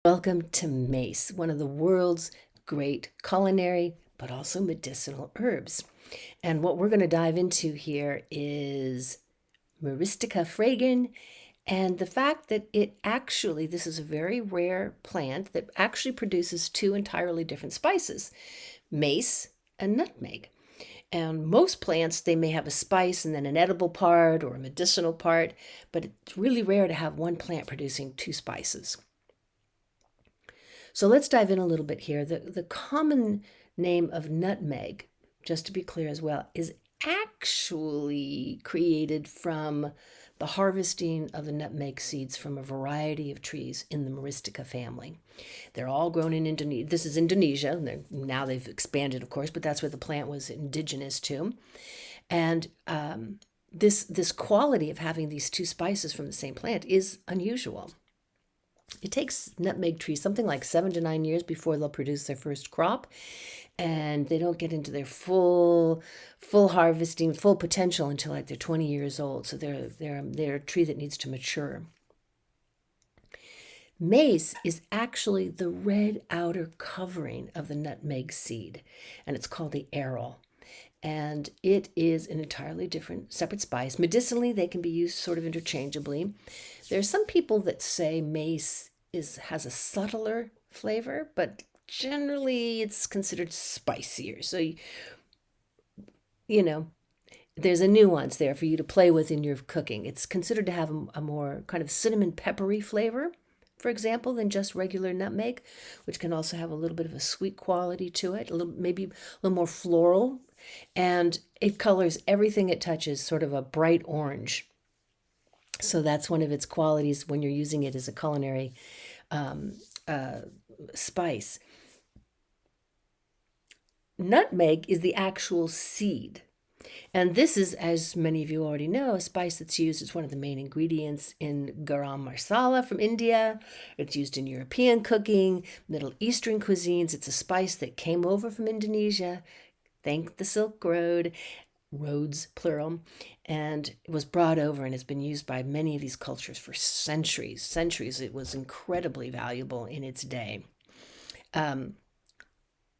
Welcome to Mace, one of the world's great culinary but also medicinal herbs. And what we're going to dive into here is Myristica fragrans, and the fact that this is a very rare plant that actually produces two entirely different spices, mace and nutmeg. And most plants, they may have a spice and then an edible part or a medicinal part, but it's really rare to have one plant producing two spices. So let's dive in a little bit here. The common name of nutmeg, just to be clear as well, is actually created from the harvesting of the nutmeg seeds from a variety of trees in the Myristica family. They're all grown in Indonesia. This is Indonesia. Now they've expanded, of course, but that's where the plant was indigenous to. And this quality of having these two spices from the same plant is unusual. It takes nutmeg trees something like 7 to 9 years before they'll produce their first crop, and they don't get into their full harvesting, full potential until like they're 20 years old. So they're a tree that needs to mature. Mace is actually the red outer covering of the nutmeg seed, and it's called the aril. And it is an entirely different, separate spice. Medicinally, they can be used sort of interchangeably. There are some people that say mace has a subtler flavor, but generally it's considered spicier. So, there's a nuance there for you to play with in your cooking. It's considered to have a more kind of cinnamon peppery flavor, for example, than just regular nutmeg, which can also have a little bit of a sweet quality to it, maybe a little more floral. And it colors everything it touches sort of a bright orange. So that's one of its qualities when you're using it as a culinary spice. Nutmeg is the actual seed. And this is, as many of you already know, a spice that's used as one of the main ingredients in garam masala from India. It's used in European cooking, Middle Eastern cuisines. It's a spice that came over from Indonesia, thank the Silk Road, roads plural, and it was brought over and has been used by many of these cultures for centuries. It was incredibly valuable in its day.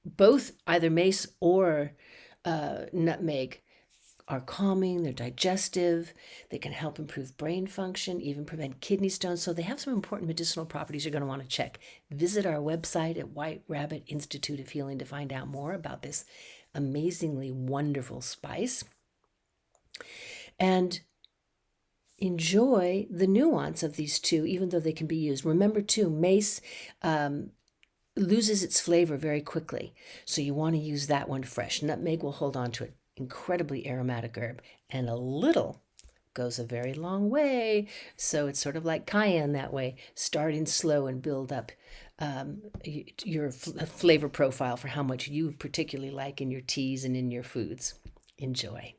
Both either mace or nutmeg are calming, they're digestive, they can help improve brain function, even prevent kidney stones. So they have some important medicinal properties you're going to want to check. Visit our website at White Rabbit Institute of Healing to find out more about this amazingly wonderful spice. And enjoy the nuance of these two, even though they can be used. Remember too, mace loses its flavor very quickly, so you want to use that one fresh. Nutmeg will hold on to it. Incredibly aromatic herb, and a little goes a very long way. So it's sort of like cayenne that way. Start in slow and build up your flavor profile for how much you particularly like in your teas and in your foods. Enjoy.